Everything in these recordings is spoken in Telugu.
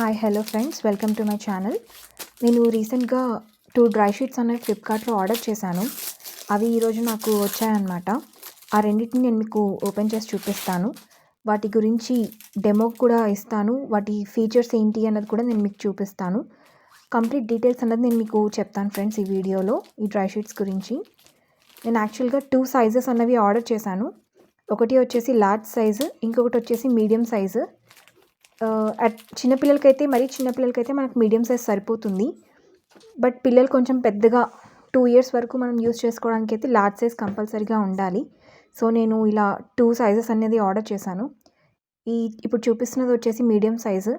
Hi hello friends, welcome to my channel. నేను రీసెంట్గా 2 డ్రై షీట్స్ అనేవి ఫ్లిప్కార్ట్లో ఆర్డర్ చేశాను. అవి ఈరోజు నాకు వచ్చాయన్నమాట. ఆ రెండింటిని నేను మీకు ఓపెన్ చేసి చూపిస్తాను. వాటి గురించి డెమో కూడా ఇస్తాను. వాటి ఫీచర్స్ ఏంటి అన్నది కూడా నేను మీకు చూపిస్తాను. కంప్లీట్ డీటెయిల్స్ అన్నది నేను మీకు చెప్తాను ఫ్రెండ్స్ ఈ వీడియోలో, ఈ డ్రై షీట్స్ గురించి. నేను యాక్చువల్గా 2 సైజెస్ అన్నవి ఆర్డర్ చేశాను. ఒకటి వచ్చేసి లార్జ్ సైజు, ఇంకొకటి వచ్చేసి మీడియం సైజు. చిన్నపిల్లలకైతే మనకు మీడియం సైజ్ సరిపోతుంది. బట్ పిల్లలు కొంచెం పెద్దగా 2 ఇయర్స్ వరకు మనం యూస్ చేసుకోవడానికి అయితే లార్జ్ సైజ్ కంపల్సరీగా ఉండాలి. సో నేను ఇలా 2 సైజెస్ అనేది ఆర్డర్ చేశాను. ఇప్పుడు చూపిస్తున్నది వచ్చేసి మీడియం సైజు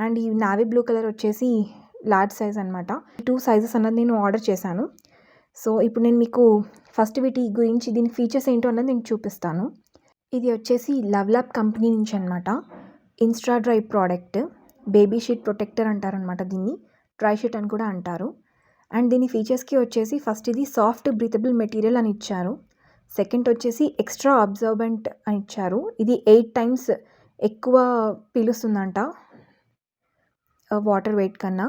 అండ్ ఈ నావీ బ్లూ కలర్ వచ్చేసి లార్జ్ సైజ్ అనమాట. 2 సైజెస్ అన్నది నేను ఆర్డర్ చేశాను. సో ఇప్పుడు నేను మీకు ఫస్ట్ వీటి గురించి, దీని ఫీచర్స్ ఏంటో అన్నది నేను చూపిస్తాను. ఇది వచ్చేసి లవ్లాబ్ కంపెనీ నుంచి అనమాట. Insta dry product, baby sheet protector అంటారనమాట. దీన్ని డ్రై షీట్ అని కూడా అంటారు. అండ్ దీని ఫీచర్స్కి వచ్చేసి ఫస్ట్ ఇది సాఫ్ట్ బ్రీతబుల్ మెటీరియల్ అని ఇచ్చారు. సెకండ్ వచ్చేసి ఎక్స్ట్రా అబ్జర్బెంట్ అని ఇచ్చారు. ఇది 8 times ఎక్కువ పీలుస్తుందంట వాటర్ వెయిట్ కన్నా.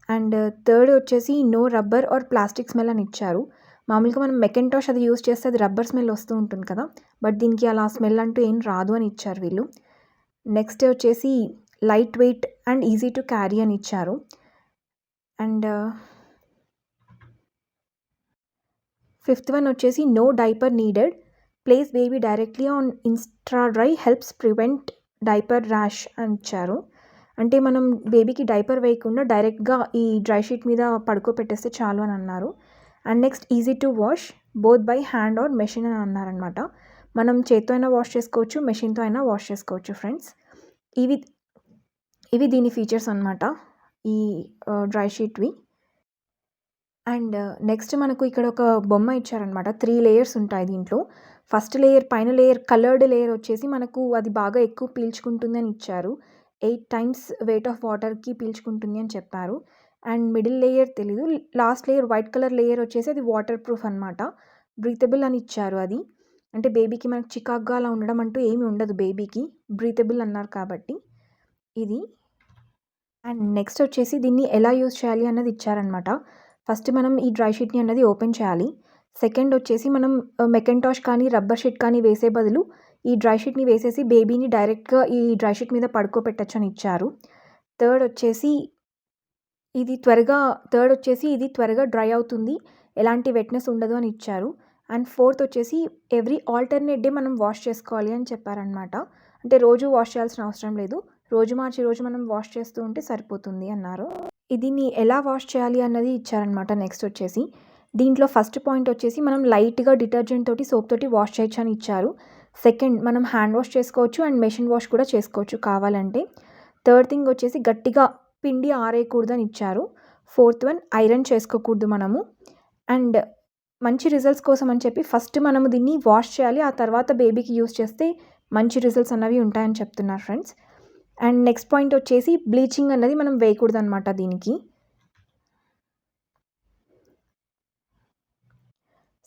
అండ్ థర్డ్ వచ్చేసి no rubber or plastic smell అని ఇచ్చారు. మామూలుగా మనం మెకెంటాష్ అది యూస్ చేస్తే అది రబ్బర్ స్మెల్ వస్తూ ఉంటుంది కదా, బట్ దీనికి అలా స్మెల్ అంటూ ఏం రాదు అని ఇచ్చారు వీళ్ళు. నెక్స్ట్ వచ్చేసి light weight and easy to carry అని ఇచ్చారు. అండ్ ఫిఫ్త్ వన్ వచ్చేసి no diaper needed, place baby directly on insta dry helps prevent diaper rash అని ఇచ్చారు. అంటే మనం బేబీకి డైపర్ వేయకుండా డైరెక్ట్గా ఈ డ్రై షీట్ మీద పడుకోబెట్టేస్తే చాలు అని అన్నారు. And next easy to wash both by hand or machine అని అన్నారనమాట. మనం చేత్తో అయినా వాష్ చేసుకోవచ్చు, మెషిన్తో అయినా వాష్ చేసుకోవచ్చు ఫ్రెండ్స్. ఇవి దీని ఫీచర్స్ అనమాట, ఈ డ్రై షీట్వి. అండ్ నెక్స్ట్ మనకు ఇక్కడ ఒక బొమ్మ ఇచ్చారనమాట. 3 లేయర్స్ ఉంటాయి దీంట్లో. ఫస్ట్ లేయర్, పైన లేయర్, కలర్డ్ లేయర్ వచ్చేసి మనకు అది బాగా ఎక్కువ పీల్చుకుంటుంది అని ఇచ్చారు. 8 times వెయిట్ ఆఫ్ వాటర్కి పీల్చుకుంటుంది అని చెప్పారు. అండ్ మిడిల్ లేయర్ తెలీదు. Last layer, white colour layer వచ్చేసి అది వాటర్ ప్రూఫ్ అనమాట. బ్రీతబుల్ అని ఇచ్చారు. అది అంటే బేబీకి మనకు చికాగ్గా అలా ఉండడం అంటూ ఏమీ ఉండదు బేబీకి, బ్రీతబుల్ అన్నారు కాబట్టి ఇది. అండ్ నెక్స్ట్ వచ్చేసి దీన్ని ఎలా యూజ్ చేయాలి అన్నది ఇచ్చారనమాట. ఫస్ట్ మనం ఈ డ్రై షీట్ని అన్నది ఓపెన్ చేయాలి. సెకండ్ వచ్చేసి మనం మెకెంటాష్ కానీ రబ్బర్ షీట్ కానీ వేసే బదులు ఈ డ్రై షీట్ని వేసేసి బేబీని డైరెక్ట్గా ఈ డ్రై షీట్ మీద పడుకోబెట్టచ్చు అని ఇచ్చారు. థర్డ్ వచ్చేసి ఇది త్వరగా డ్రై అవుతుంది, ఎలాంటి వెట్నెస్ ఉండదు అని ఇచ్చారు. అండ్ ఫోర్త్ వచ్చేసి ఎవ్రీ ఆల్టర్నేట్ డే మనం వాష్ చేసుకోవాలి అని చెప్పారనమాట. అంటే రోజు వాష్ చేయాల్సిన అవసరం లేదు, రోజు మార్చి రోజు మనం వాష్ చేస్తూ ఉంటే సరిపోతుంది అన్నారు. దీన్ని ఎలా వాష్ చేయాలి అన్నది ఇచ్చారనమాట. నెక్స్ట్ వచ్చేసి దీంట్లో ఫస్ట్ పాయింట్ వచ్చేసి మనం లైట్గా డిటర్జెంట్ తోటి, సోప్ తోటి వాష్ చేయొచ్చు అని ఇచ్చారు. సెకండ్, మనం హ్యాండ్ వాష్ చేసుకోవచ్చు అండ్ మెషిన్ వాష్ కూడా చేసుకోవచ్చు కావాలంటే. థర్డ్ థింగ్ వచ్చేసి గట్టిగా పిండి ఆరేయకూడదు అని ఇచ్చారు. ఫోర్త్ వన్, ఐరన్ చేసుకోకూడదు మనము. అండ్ మంచి రిజల్ట్స్ కోసం అని చెప్పి ఫస్ట్ మనము దీన్ని వాష్ చేయాలి, ఆ తర్వాత బేబీకి యూస్ చేస్తే మంచి రిజల్ట్స్ అన్నవి ఉంటాయని చెప్తున్నారు ఫ్రెండ్స్. అండ్ నెక్స్ట్ పాయింట్ వచ్చేసి బ్లీచింగ్ అన్నది మనం వేయకూడదు అనమాట దీనికి.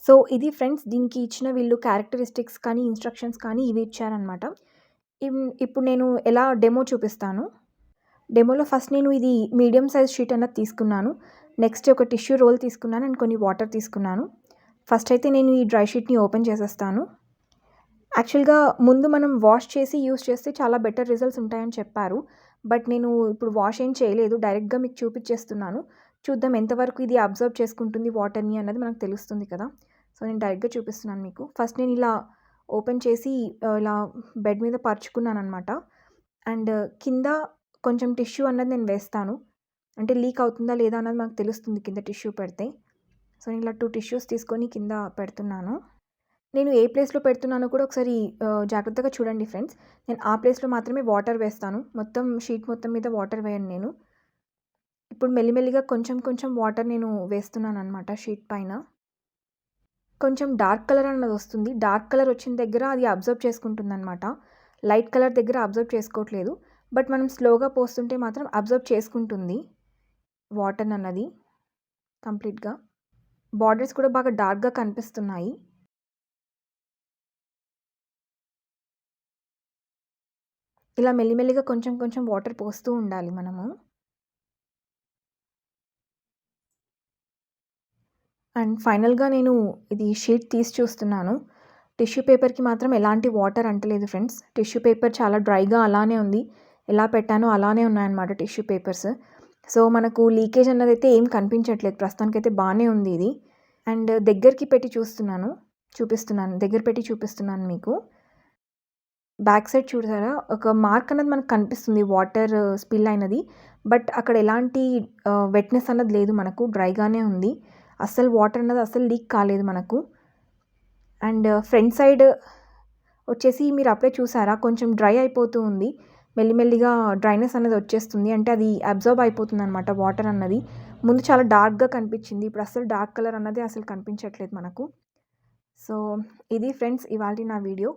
సో ఇది ఫ్రెండ్స్, దీనికి ఇచ్చిన వీళ్ళు క్యారెక్టరిస్టిక్స్ కానీ ఇన్స్ట్రక్షన్స్ కానీ ఇవి ఇచ్చారనమాట. ఇప్పుడు నేను ఎలా డెమో చూపిస్తాను. డెమోలో ఫస్ట్ నేను ఇది మీడియం సైజ్ షీట్ అన్నది తీసుకున్నాను. నెక్స్ట్ ఒక టిష్యూ రోల్ తీసుకున్నాను అండ్ కొన్ని వాటర్ తీసుకున్నాను. ఫస్ట్ అయితే నేను ఈ డ్రై షీట్ని ఓపెన్ చేసేస్తాను. యాక్చువల్గా ముందు మనం వాష్ చేసి యూస్ చేస్తే చాలా బెటర్ రిజల్ట్స్ ఉంటాయని చెప్పారు. బట్ నేను ఇప్పుడు వాష్ ఏం చేయలేదు, డైరెక్ట్గా మీకు చూపించేస్తున్నాను. చూద్దాం ఎంతవరకు ఇది అబ్జర్వ్ చేసుకుంటుంది వాటర్ని అన్నది మనకు తెలుస్తుంది కదా. సో నేను డైరెక్ట్గా చూపిస్తున్నాను మీకు. ఫస్ట్ నేను ఇలా ఓపెన్ చేసి ఇలా బెడ్ మీద పరుచుకున్నాను అనమాట. అండ్ కింద కొంచెం టిష్యూ అన్నది నేను వేస్తాను, అంటే లీక్ అవుతుందా లేదా అన్నది మనకు తెలుస్తుంది కింద టిష్యూ పెడితే. సో నేను ఇలా 2 టిష్యూస్ తీసుకొని కింద పెడుతున్నాను. నేను ఏ ప్లేస్లో పెడుతున్నానో కూడా ఒకసారి జాగ్రత్తగా చూడండి ఫ్రెండ్స్. నేను ఆ ప్లేస్లో మాత్రమే వాటర్ వేస్తాను, మొత్తం షీట్ మొత్తం మీద వాటర్ వేయను నేను. ఇప్పుడు మెల్లిమెల్లిగా కొంచెం వాటర్ నేను వేస్తున్నాను అనమాట షీట్ పైన. కొంచెం డార్క్ కలర్ అన్నది వస్తుంది. డార్క్ కలర్ వచ్చిన దగ్గర అది అబ్జర్వ్ చేసుకుంటుంది అనమాట. లైట్ కలర్ దగ్గర అబ్జర్వ్ చేసుకోవట్లేదు. బట్ మనం స్లోగా పోస్తుంటే మాత్రం అబ్జర్వ్ చేసుకుంటుంది వాటర్ అన్నది కంప్లీట్గా. బార్డర్స్ కూడా బాగా డార్క్గా కనిపిస్తున్నాయి. ఇలా మెల్లిమెల్లిగా కొంచెం కొంచెం వాటర్ పోస్తూ ఉండాలి మనము. అండ్ ఫైనల్‌గా నేను ఇది షీట్ తీసి చూస్తున్నాను. టిష్యూ పేపర్‌కి మాత్రం ఎలాంటి వాటర్ అంటలేదు ఫ్రెండ్స్. టిష్యూ పేపర్ చాలా డ్రైగా అలానే ఉంది. ఎలా పెట్టానో అలానే ఉన్నాయన్నమాట టిష్యూ పేపర్స్. సో, మనకు లీకేజ్ అన్నదైతే ఏం కనిపించట్లేదు. ప్రస్తుతానికైతే బానే ఉంది ఇది. అండ్ దగ్గరికి పెట్టి చూపిస్తున్నాను. దగ్గర పెట్టి చూపిస్తున్నాను మీకు. బ్యాక్ సైడ్ చూసారా? ఒక మార్క్ అన్నది మనకు కనిపిస్తుంది. వాటర్ స్పిల్ అయినది. బట్ అక్కడ ఎలాంటి వెట్‌నెస్ అన్నది లేదు మనకు. డ్రైగానే ఉంది. అస్సలు వాటర్ అన్నది అస్సలు లీక్ కాలేదు మనకు. అండ్ ఫ్రంట్ సైడ్ వచ్చేసి మీరు అప్పుడే చూసారా? కొంచెం డ్రై అయిపోతూ ఉంది. మెల్లిమెల్లిగా డ్రైనెస్ అనేది వచ్చేస్తుంది. అంటే అది అబ్జార్బ్ అయిపోతుందనమాట వాటర్ అన్నది. ముందు చాలా డార్క్‌గా కనిపించింది. ఇప్పుడు అస్సలు డార్క్ కలర్ అన్నది అసలు కనిపించట్లేదు మనకు. సో, ఇది ఫ్రెండ్స్ ఇవాల్టి నా వీడియో.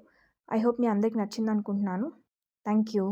ఐ హోప్ మీ అందరికి నచ్చిందనుకుంటున్నాను. Thank you.